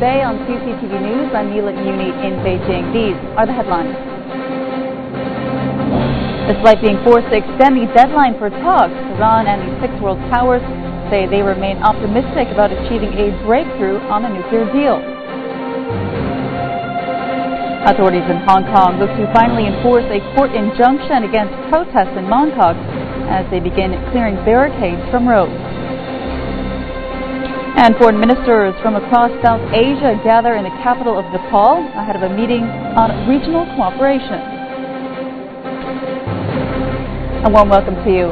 today on CCTV News. I'm Mila Muni in Beijing. These are the headlines. Despite being forced to extend the deadline for talks, Iran and the six world powers say they remain optimistic about achieving a breakthrough on a nuclear deal. Authorities in Hong Kong look to finally enforce a court injunction against protests in Mongkok as they begin clearing barricades from roads. And foreign ministers from across South Asia gather in the capital of Nepal ahead of a meeting on regional cooperation. A warm welcome to you.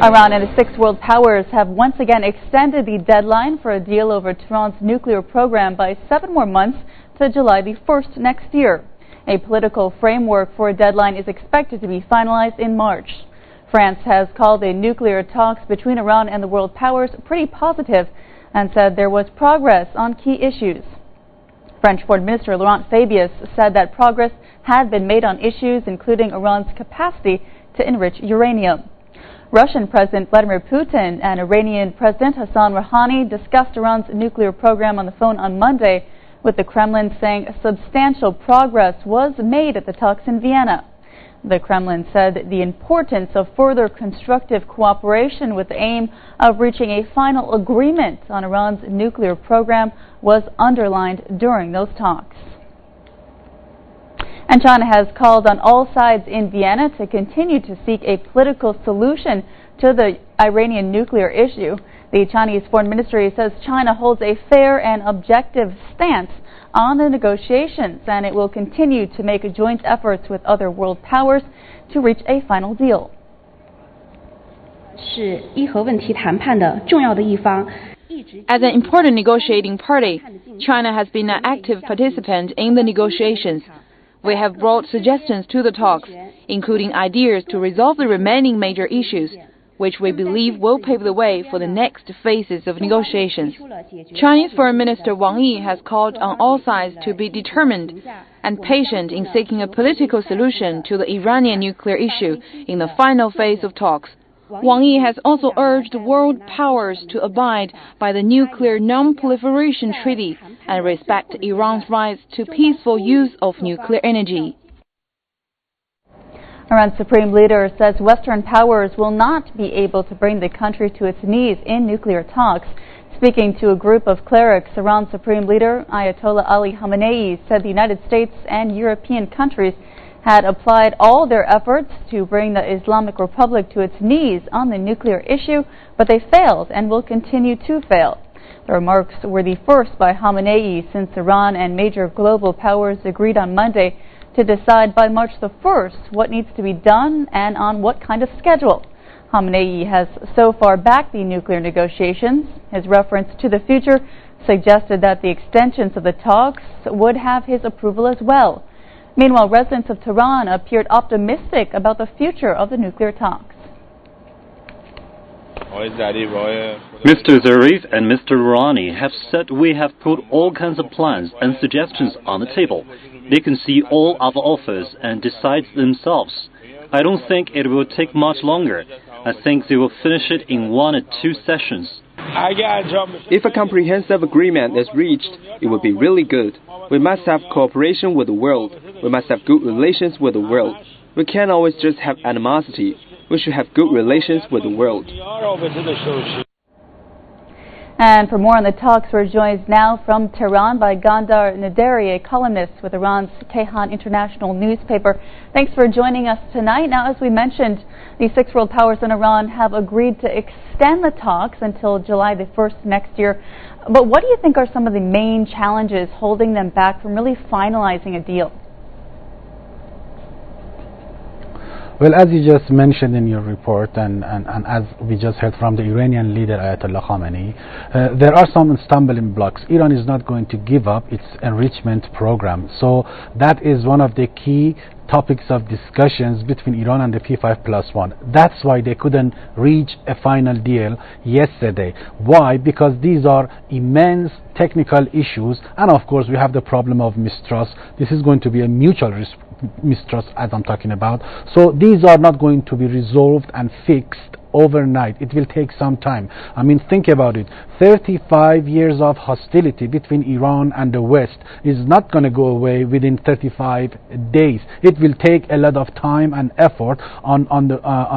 Iran and the six world powers have once again extended the deadline for a deal over Tehran's nuclear program by 7 more months to July the 1st next year. A political framework for a deadline is expected to be finalized in March. France has called the nuclear talks between Iran and the world powers pretty positive and said there was progress on key issues. French Foreign Minister Laurent Fabius said that progress had been made on issues including Iran's capacity to enrich uranium. Russian President Vladimir Putin and Iranian President Hassan Rouhani discussed Iran's nuclear program on the phone on Monday, with the Kremlin saying substantial progress was made at the talks in Vienna. The Kremlin said the importance of further constructive cooperation with the aim of reaching a final agreement on Iran's nuclear program was underlined during those talks. And China has called on all sides in Vienna to continue to seek a political solution to the Iranian nuclear issue. The Chinese Foreign Ministry says China holds a fair and objective stance on the negotiations, and it will continue to make joint efforts with other world powers to reach a final deal. As an important negotiating party, China has been an active participant in the negotiations. We have brought suggestions to the talks, including ideas to resolve the remaining major issues, which we believe will pave the way for the next phases of negotiations. Chinese Foreign Minister Wang Yi has called on all sides to be determined and patient in seeking a political solution to the Iranian nuclear issue in the final phase of talks. Wang Yi has also urged world powers to abide by the Nuclear Non-Proliferation Treaty and respect Iran's rights to peaceful use of nuclear energy. Iran's supreme leader says Western powers will not be able to bring the country to its knees in nuclear talks. Speaking to a group of clerics, Iran's supreme leader Ayatollah Ali Khamenei said the United States and European countries had applied all their efforts to bring the Islamic Republic to its knees on the nuclear issue, but they failed and will continue to fail. The remarks were the first by Khamenei since Iran and major global powers agreed on Monday to decide by March the 1st what needs to be done and on what kind of schedule. Khamenei has so far backed the nuclear negotiations. His reference to the future suggested that the extensions of the talks would have his approval as well. Meanwhile, residents of Tehran appeared optimistic about the future of the nuclear talks. Mr. Zarif and Mr. Rouhani have said we have put all kinds of plans and suggestions on the table. They can see all our offers and decide themselves. I don't think it will take much longer. I think they will finish it in 1 or 2 sessions. If a comprehensive agreement is reached, it would be really good. We must have cooperation with the world. We must have good relations with the world. We can't always just have animosity. We should have good relations with the world. And for more on the talks, we're joined now from Tehran by Gandar Naderi, a columnist with Iran's Kayhan International newspaper. Thanks for joining us tonight. Now, as we mentioned, the six world powers and Iran have agreed to extend the talks until July the 1st next year. But what do you think are some of the main challenges holding them back from really finalizing a deal? Well, as you just mentioned in your report, and as we just heard from the Iranian leader Ayatollah Khamenei, there are some stumbling blocks. Iran is not going to give up its enrichment program. So that is one of the key topics of discussions between Iran and the P5+1. That's why they couldn't reach a final deal yesterday. Why? Because these are immense technical issues, and of course we have the problem of mistrust. This is going to be a mutual mistrust, as I'm talking about. So these are not going to be resolved and fixed overnight. It will take some time. I mean, think about it. 35 years of hostility between Iran and the West is not going to go away within 35 days. It will take a lot of time and effort on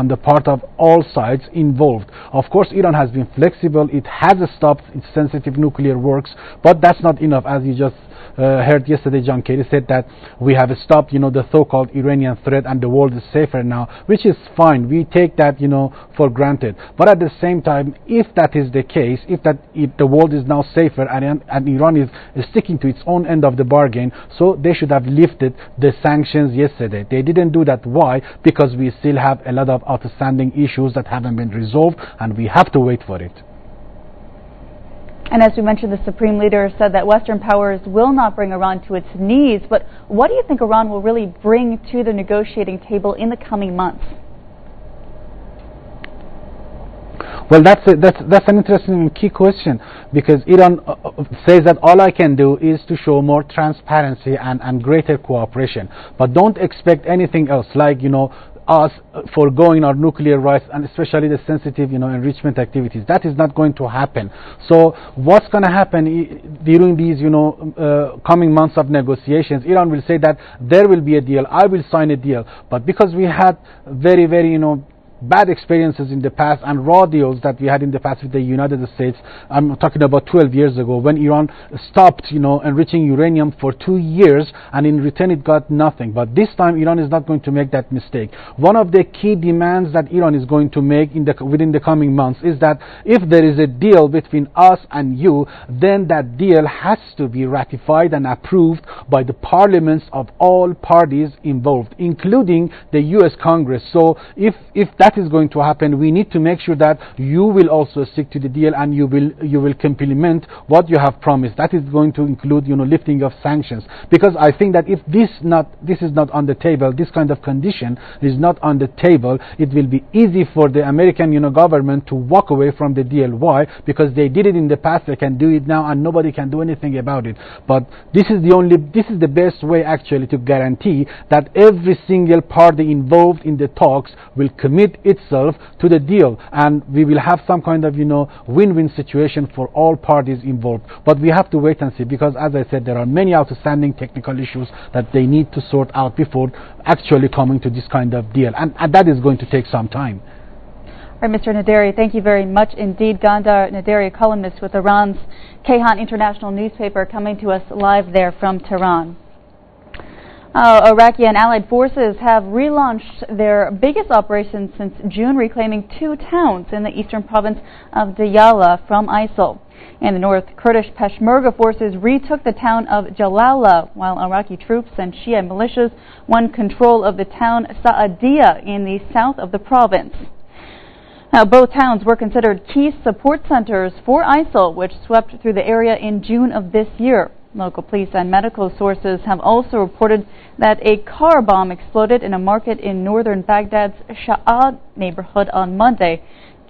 the part of all sides involved. Of course, Iran has been flexible. It has stopped its sensitive nuclear works, but that's not enough. As you just heard yesterday, John Kerry said that we have stopped, the so-called Iranian threat and the world is safer now, which is fine. We take that, for granted. But at the same time, if that is the case, if the world is now safer and Iran is sticking to its own end of the bargain, so they should have lifted the sanctions yesterday. They didn't do that. Why? Because we still have a lot of outstanding issues that haven't been resolved, and we have to wait for it. And as we mentioned, the Supreme Leader said that Western powers will not bring Iran to its knees. But what do you think Iran will really bring to the negotiating table in the coming months? Well, that's an interesting key question, because Iran says that all I can do is to show more transparency and greater cooperation. But don't expect anything else, like, us foregoing our nuclear rights, and especially the sensitive, enrichment activities. That is not going to happen. So what's going to happen during these, coming months of negotiations? Iran will say that there will be a deal, I will sign a deal. But because we had very, very, bad experiences in the past and raw deals that we had in the past with the United States, I'm talking about 12 years ago, when Iran stopped, enriching uranium for 2 years, and in return it got nothing. But this time Iran is not going to make that mistake. One of the key demands that Iran is going to make within the coming months is that if there is a deal between us and you, then that deal has to be ratified and approved by the parliaments of all parties involved, including the US Congress. So if that is going to happen, we need to make sure that you will also stick to the deal, and you will complement what you have promised. That is going to include, lifting of sanctions. Because I think that if this is not on the table, this kind of condition is not on the table, it will be easy for the American, government to walk away from the deal. Why? Because they did it in the past, they can do it now, and nobody can do anything about it. But this is the best way actually to guarantee that every single party involved in the talks will commit itself to the deal, and we will have some kind of win-win situation for all parties involved. But we have to wait and see, because as I said, there are many outstanding technical issues that they need to sort out before actually coming to this kind of deal, and that is going to take some time. All right, Mr. Naderi, thank you very much indeed. Gandar Naderi, columnist with Iran's Kayhan International newspaper, coming to us live there from Tehran. Iraqi and allied forces have relaunched their biggest operation since June, reclaiming 2 towns in the eastern province of Diyala from ISIL. In the north, Kurdish Peshmerga forces retook the town of Jalala, while Iraqi troops and Shia militias won control of the town Sa'adiyya in the south of the province. Now, both towns were considered key support centers for ISIL, which swept through the area in June of this year. Local police and medical sources have also reported that a car bomb exploded in a market in northern Baghdad's Sha'ad neighborhood on Monday,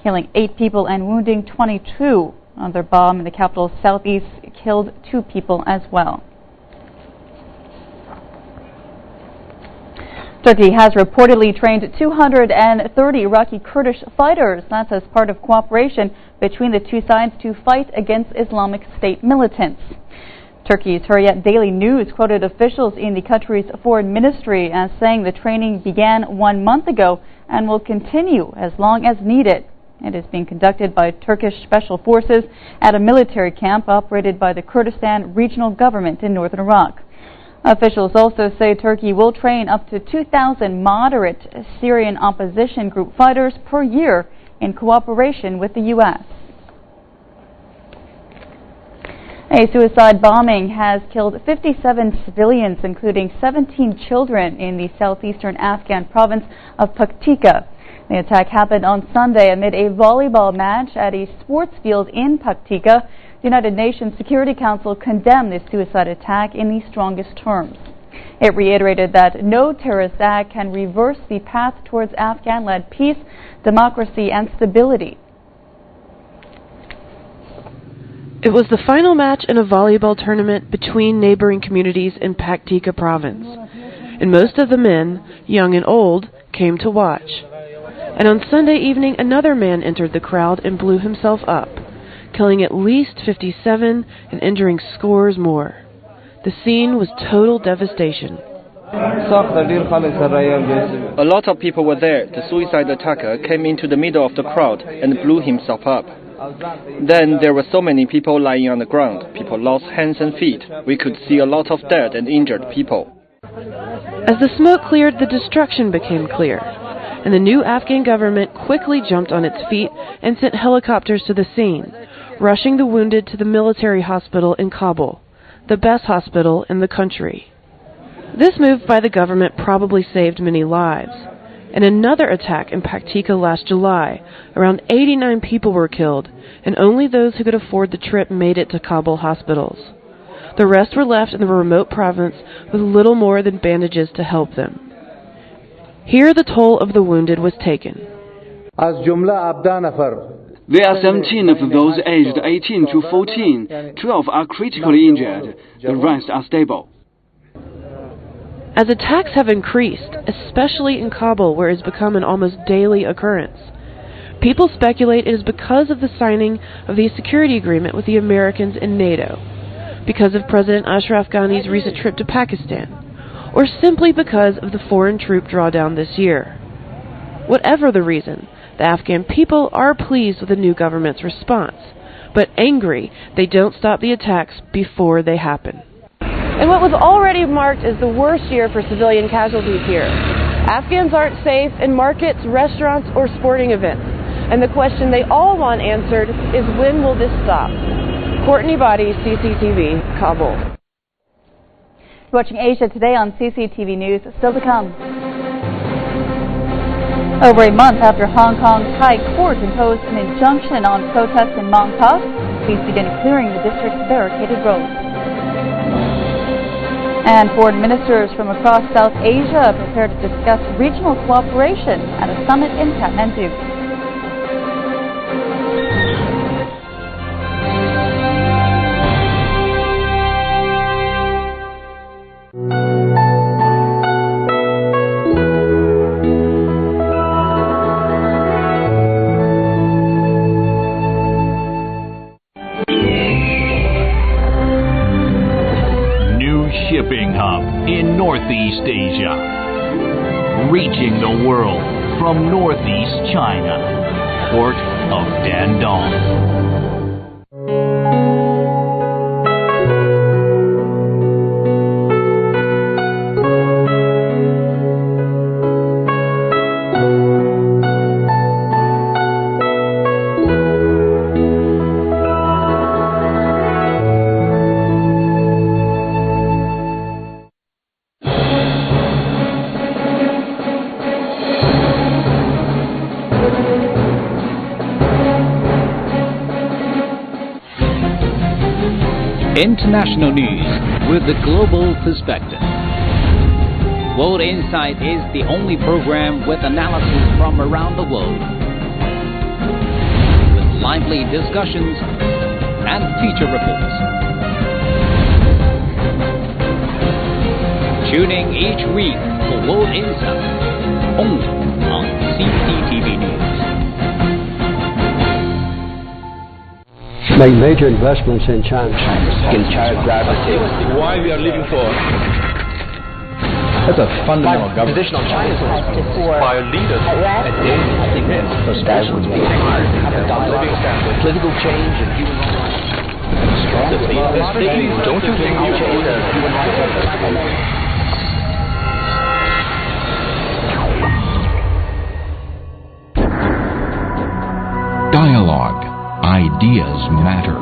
killing 8 people and wounding 22. Another bomb in the capital's southeast killed 2 people as well. Turkey has reportedly trained 230 Iraqi Kurdish fighters. That's as part of cooperation between the two sides to fight against Islamic State militants. Turkey's Hurriyet Daily News quoted officials in the country's foreign ministry as saying the training began 1 month ago and will continue as long as needed. It is being conducted by Turkish special forces at a military camp operated by the Kurdistan Regional Government in northern Iraq. Officials also say Turkey will train up to 2,000 moderate Syrian opposition group fighters per year in cooperation with the U.S. A suicide bombing has killed 57 civilians, including 17 children, in the southeastern Afghan province of Paktika. The attack happened on Sunday amid a volleyball match at a sports field in Paktika. The United Nations Security Council condemned this suicide attack in the strongest terms. It reiterated that no terrorist act can reverse the path towards Afghan-led peace, democracy, and stability. It was the final match in a volleyball tournament between neighboring communities in Paktika province, and most of the men, young and old, came to watch. And on Sunday evening, another man entered the crowd and blew himself up, killing at least 57 and injuring scores more. The scene was total devastation. A lot of people were there. The suicide attacker came into the middle of the crowd and blew himself up. Then there were so many people lying on the ground. People lost hands and feet. We could see a lot of dead and injured people. As the smoke cleared, the destruction became clear, and the new Afghan government quickly jumped on its feet and sent helicopters to the scene, rushing the wounded to the military hospital in Kabul, the best hospital in the country. This move by the government probably saved many lives. In another attack in Paktika last July, around 89 people were killed, and only those who could afford the trip made it to Kabul hospitals. The rest were left in the remote province with little more than bandages to help them. Here the toll of the wounded was taken. There are 17 of those aged 18 to 14. 12 are critically injured. The rest are stable. As attacks have increased, especially in Kabul, where it has become an almost daily occurrence, people speculate it is because of the signing of the security agreement with the Americans and NATO, because of President Ashraf Ghani's recent trip to Pakistan, or simply because of the foreign troop drawdown this year. Whatever the reason, the Afghan people are pleased with the new government's response, but angry they don't stop the attacks before they happen. In what was already marked as the worst year for civilian casualties here, Afghans aren't safe in markets, restaurants, or sporting events. And the question they all want answered is, when will this stop? Courtney Body, CCTV, Kabul. You're watching Asia Today on CCTV News. Still to come. Over a month after Hong Kong's High Court imposed an injunction on protests in Mongkok, police begin clearing the district's barricaded roads. And foreign ministers from across South Asia prepare to discuss regional cooperation at a summit in Kathmandu. Shipping hub in Northeast Asia, reaching the world from Northeast China, port of Dandong. International news with the global perspective. World Insight is the only program with analysis from around the world, with lively discussions and feature reports. Tune in each week for World Insight, only on CCTV News. Make major investments in China. Entire gravity. Why we are living for? That's a fundamental government. Position on China's by leaders. I think that would be hard. Have a dialogue, political change, and human rights. Don't you think you change human rights? Dialogue. Ideas matter.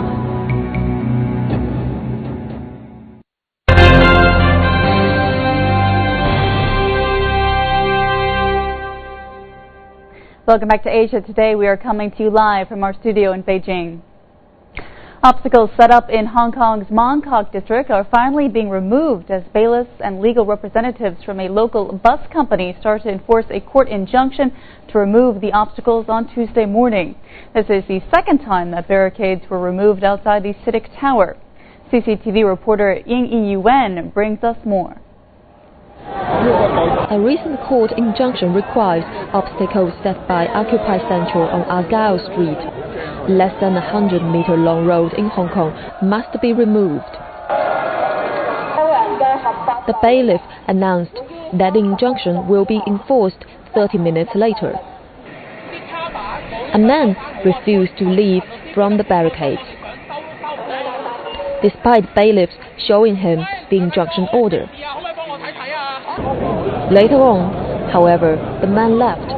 Welcome back to Asia Today. We are coming to you live from our studio in Beijing. Obstacles set up in Hong Kong's Mongkok district are finally being removed as bailiffs and legal representatives from a local bus company start to enforce a court injunction to remove the obstacles on Tuesday morning. This is the second time that barricades were removed outside the CITIC Tower. CCTV reporter Ying Yiyuan brings us more. A recent court injunction requires obstacles set by Occupy Central on Argyle Street, less than a 100-meter-long road in Hong Kong, must be removed. The bailiff announced that the injunction will be enforced 30 minutes later. A man refused to leave from the barricades, despite bailiffs showing him the injunction order. Later on, however, the man left.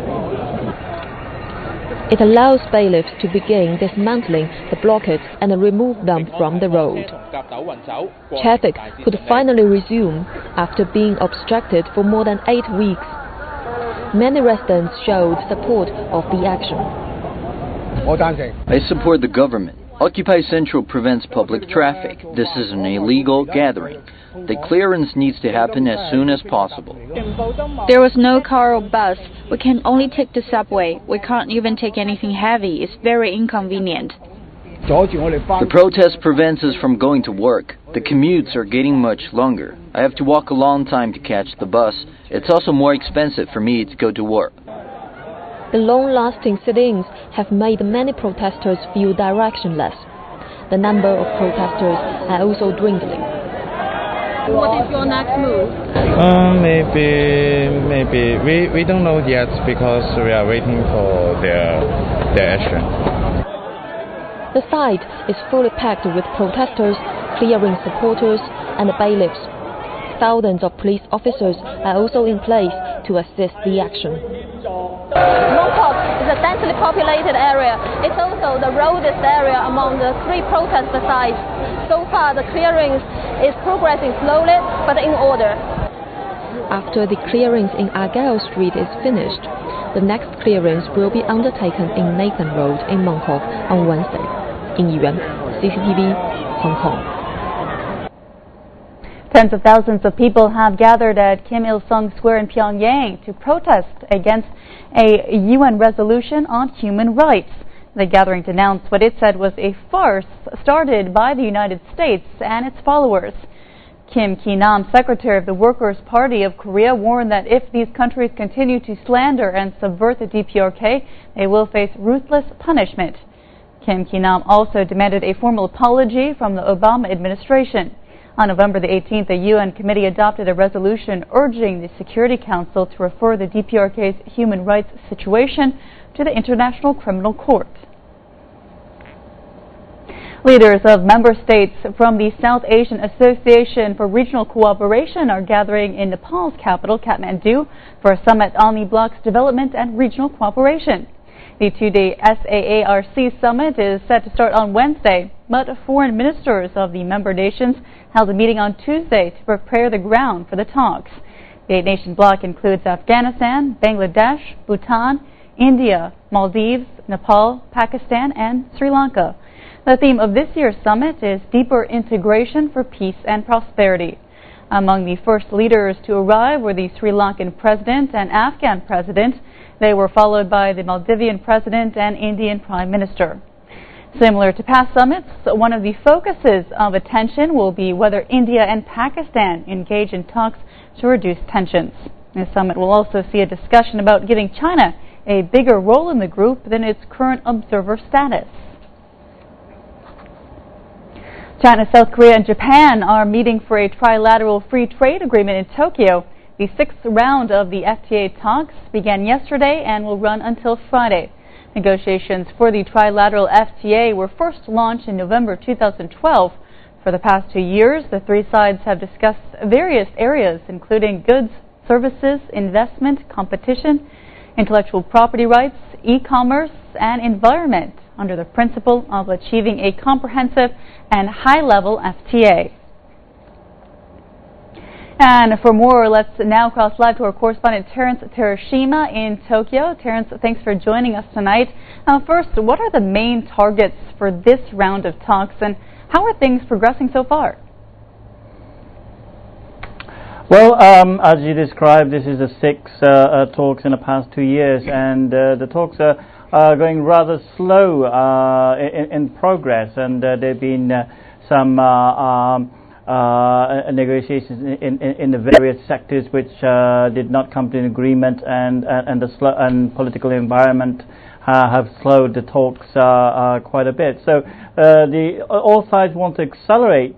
It allows bailiffs to begin dismantling the blockades and remove them from the road. Traffic could finally resume after being obstructed for more than 8 weeks. Many residents showed support of the action. I support the government. Occupy Central prevents public traffic. This is an illegal gathering. The clearance needs to happen as soon as possible. There was no car or bus. We can only take the subway. We can't even take anything heavy. It's very inconvenient. The protest prevents us from going to work. The commutes are getting much longer. I have to walk a long time to catch the bus. It's also more expensive for me to go to work. The long-lasting sit-ins have made many protesters feel directionless. The number of protesters are also dwindling. What is your next move? Maybe we don't know yet because we are waiting for their action. The site is fully packed with protesters, clearing supporters, and bailiffs. Thousands of police officers are also in place to assist the action. Mongkok is a densely populated area. It's also the roadest area among the 3 protest sites. So far, the clearings is progressing slowly but in order. After the clearings in Argyle Street is finished, the next clearance will be undertaken in Nathan Road in Mongkok on Wednesday. In Yuan, CCTV, Hong Kong. Tens of thousands of people have gathered at Kim Il-sung Square in Pyongyang to protest against a UN resolution on human rights. The gathering denounced what it said was a farce started by the United States and its followers. Kim Ki-nam, Secretary of the Workers' Party of Korea, warned that if these countries continue to slander and subvert the DPRK, they will face ruthless punishment. Kim Ki-nam also demanded a formal apology from the Obama administration. On November the 18th, the UN committee adopted a resolution urging the Security Council to refer the DPRK's human rights situation to the International Criminal Court. Leaders of member states from the South Asian Association for Regional Cooperation are gathering in Nepal's capital, Kathmandu, for a summit on the bloc's development and regional cooperation. The 2-day SAARC summit is set to start on Wednesday, but foreign ministers of the member nations held a meeting on Tuesday to prepare the ground for the talks. The 8-nation bloc includes Afghanistan, Bangladesh, Bhutan, India, Maldives, Nepal, Pakistan, and Sri Lanka. The theme of this year's summit is deeper integration for peace and prosperity. Among the first leaders to arrive were the Sri Lankan president and Afghan president. They were followed by the Maldivian president and Indian prime minister. Similar to past summits, one of the focuses of attention will be whether India and Pakistan engage in talks to reduce tensions. The summit will also see a discussion about giving China a bigger role in the group than its current observer status. China, South Korea, and Japan are meeting for a trilateral free trade agreement in Tokyo. The 6th round of the FTA talks began yesterday and will run until Friday. Negotiations for the trilateral FTA were first launched in November 2012. For the past 2 years, the 3 sides have discussed various areas, including goods, services, investment, competition, intellectual property rights, e-commerce, and environment, under the principle of achieving a comprehensive and high-level FTA. And for more, let's now cross live to our correspondent Terence Terashima in Tokyo. Terence, thanks for joining us tonight. First, what are the main targets for this round of talks, and how are things progressing so far? Well, as you described, this is the 6th talks in the past 2 years, and the talks are going rather slow in progress, and there have been some negotiations in the various sectors which did not come to an agreement, and political environment have slowed the talks quite a bit. So all sides want to accelerate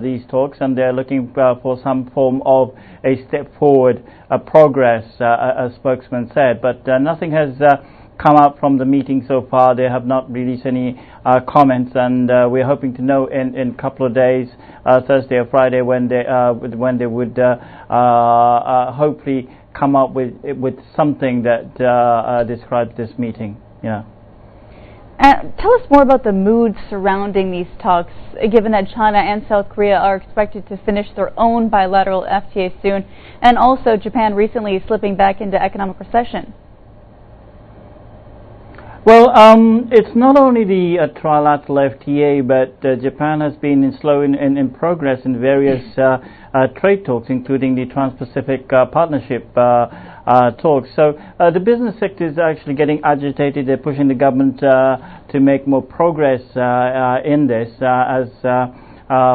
these talks, and they're looking for some form of a step forward, progress, as spokesman said. But nothing has come out from the meeting so far. They have not released any comments, and we're hoping to know in a couple of days, Thursday or Friday, when they would hopefully come up with something that describes this meeting. Yeah. Tell us more about the mood surrounding these talks, given that China and South Korea are expected to finish their own bilateral FTA soon, and also Japan recently slipping back into economic recession. Well, it's not only the trilateral FTA, but Japan has been slow in progress in various trade talks, including the Trans-Pacific Partnership talks. So the business sector is actually getting agitated. They're pushing the government to make more progress in this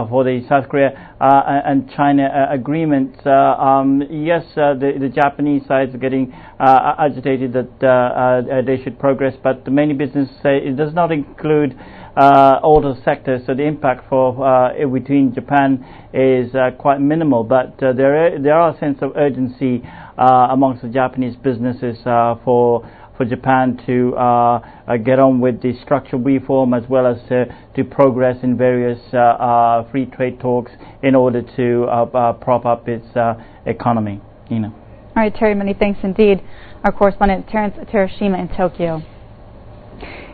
for the South Korea and China agreements. Yes, the Japanese side is getting agitated that they should progress, but the many businesses say it does not include all the sectors, so the impact for between Japan is quite minimal. But there are a sense of urgency amongst the Japanese businesses for Japan to get on with the structural reform, as well as to progress in various free trade talks in order to prop up its economy. All right, Terry, many thanks indeed. Our correspondent Terence Terashima in Tokyo.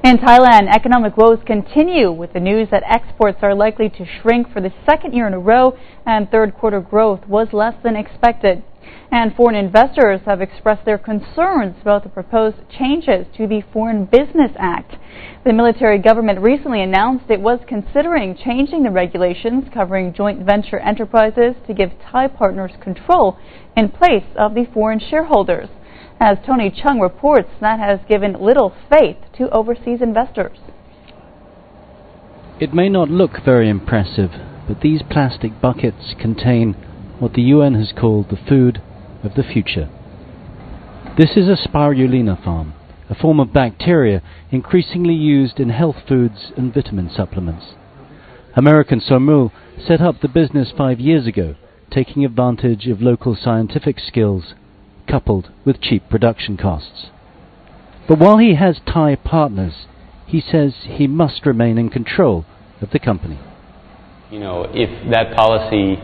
In Thailand, economic woes continue, with the news that exports are likely to shrink for the second year in a row, and third quarter growth was less than expected. And foreign investors have expressed their concerns about the proposed changes to the Foreign Business Act. The military government recently announced it was considering changing the regulations covering joint venture enterprises to give Thai partners control in place of the foreign shareholders. As Tony Chung reports, that has given little faith to overseas investors. It may not look very impressive, but these plastic buckets contain what the UN has called the food of the future. This is a spirulina farm, a form of bacteria increasingly used in health foods and vitamin supplements. American Somul set up the business 5 years ago, taking advantage of local scientific skills coupled with cheap production costs. But while he has Thai partners, he says he must remain in control of the company. If that policy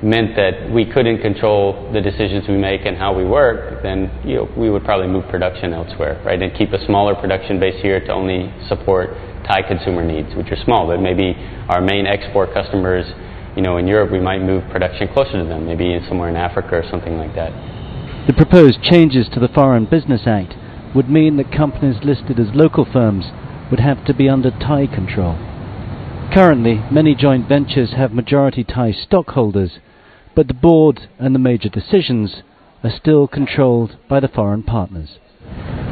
meant that we couldn't control the decisions we make and how we work, then we would probably move production elsewhere, right, and keep a smaller production base here to only support Thai consumer needs, which are small. But maybe our main export customers, in Europe, we might move production closer to them, maybe somewhere in Africa or something like that. The proposed changes to the Foreign Business Act would mean that companies listed as local firms would have to be under Thai control. Currently, many joint ventures have majority Thai stockholders, but the board and the major decisions are still controlled by the foreign partners.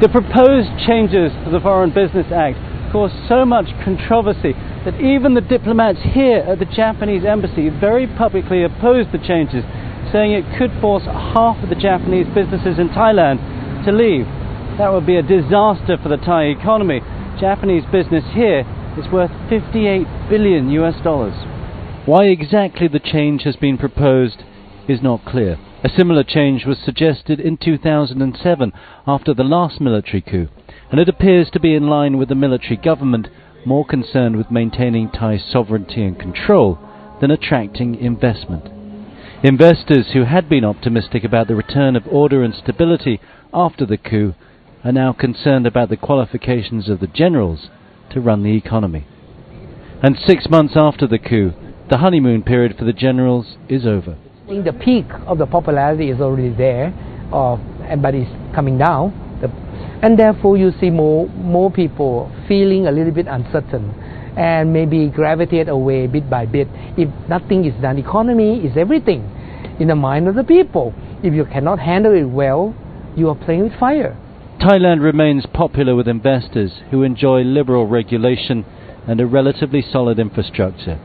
The proposed changes to the Foreign Business Act caused so much controversy that even the diplomats here at the Japanese embassy very publicly opposed the changes, saying it could force half of the Japanese businesses in Thailand to leave. That would be a disaster for the Thai economy. Japanese business here is worth $58 billion. Why exactly the change has been proposed is not clear. A similar change was suggested in 2007 after the last military coup, and it appears to be in line with the military government, more concerned with maintaining Thai sovereignty and control than attracting investment. Investors who had been optimistic about the return of order and stability after the coup are now concerned about the qualifications of the generals to run the economy. And 6 months after the coup, the honeymoon period for the generals is over. I think the peak of the popularity is already there, but it's coming down. And therefore you see more people feeling a little bit uncertain and maybe gravitate away bit by bit. If nothing is done, economy is everything in the mind of the people. If you cannot handle it well, you are playing with fire. Thailand remains popular with investors who enjoy liberal regulation and a relatively solid infrastructure.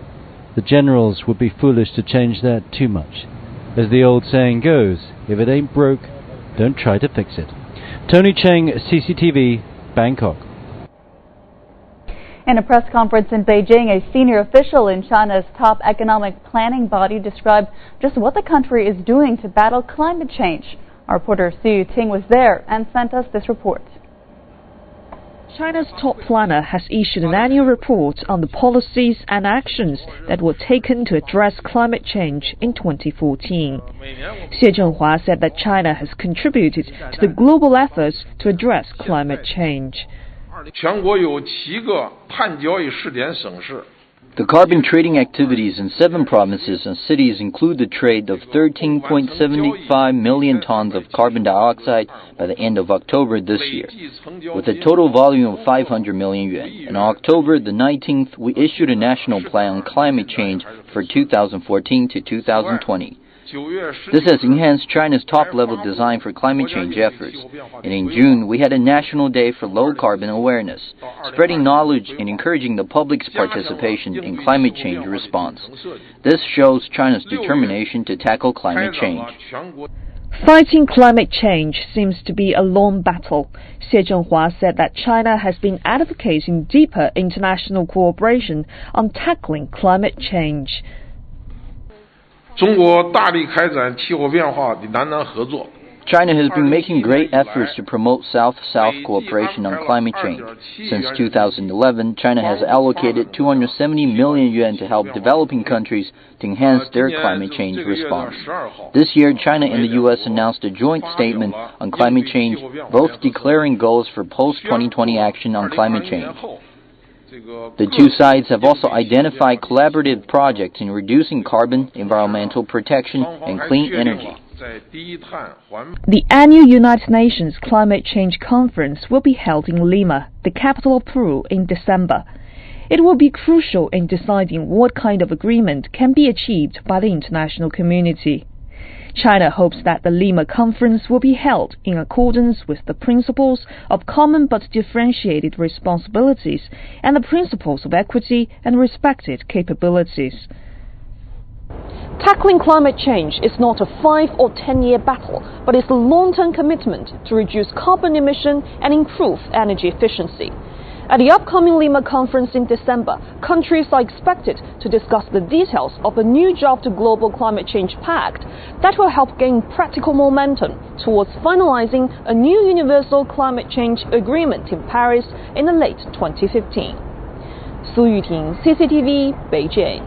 the generals would be foolish to change that too much. As the old saying goes, if it ain't broke, don't try to fix it. Tony Cheng, CCTV, Bangkok. In a press conference in Beijing, a senior official in China's top economic planning body described just what the country is doing to battle climate change. Our reporter Su Ting was there and sent us this report. China's top planner has issued an annual report on the policies and actions that were taken to address climate change in 2014. Xie Zhenhua said that China has contributed to the global efforts to address climate change. The carbon trading activities in 7 provinces and cities include the trade of 13.75 million tons of carbon dioxide by the end of October this year, with a total volume of 500 million yuan. And on October the 19th, we issued a national plan on climate change for 2014 to 2020. This has enhanced China's top-level design for climate change efforts. And in June, we had a National Day for Low-Carbon Awareness, spreading knowledge and encouraging the public's participation in climate change response. This shows China's determination to tackle climate change. Fighting climate change seems to be a long battle. Xie Zhenhua said that China has been advocating deeper international cooperation on tackling climate change. China has been making great efforts to promote South-South cooperation on climate change. Since 2011, China has allocated 270 million yuan to help developing countries to enhance their climate change response. This year, China and the U.S. announced a joint statement on climate change, both declaring goals for post-2020 action on climate change. The two sides have also identified collaborative projects in reducing carbon, environmental protection, and clean energy. The annual United Nations Climate Change Conference will be held in Lima, the capital of Peru, in December. It will be crucial in deciding what kind of agreement can be achieved by the international community. China hopes that the Lima conference will be held in accordance with the principles of common but differentiated responsibilities and the principles of equity and respected capabilities. Tackling climate change is not a 5 or 10-year battle, but is a long-term commitment to reduce carbon emission and improve energy efficiency. At the upcoming Lima conference in December, countries are expected to discuss the details of a new draft Global Climate Change Pact that will help gain practical momentum towards finalizing a new universal climate change agreement in Paris in the late 2015. Su Yuting, CCTV, Beijing.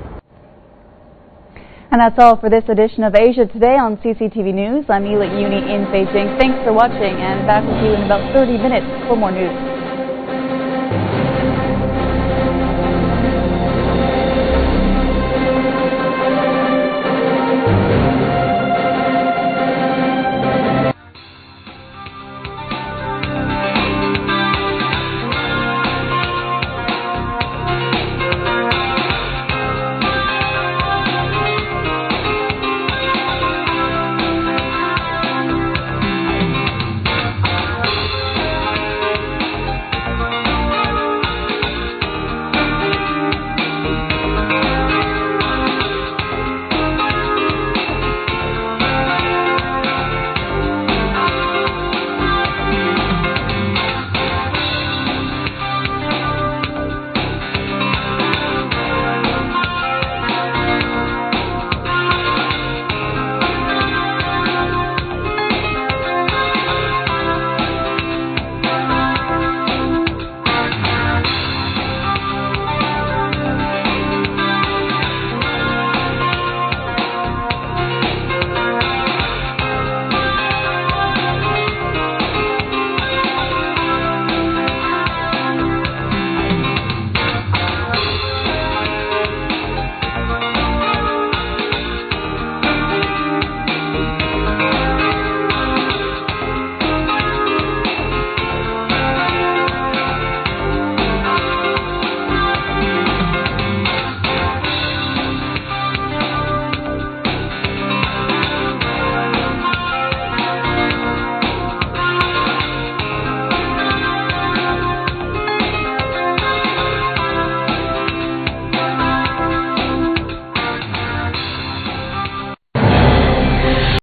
And that's all for this edition of Asia Today on CCTV News. I'm Ela Uni in Beijing. Thanks for watching, and back with you in about 30 minutes for more news.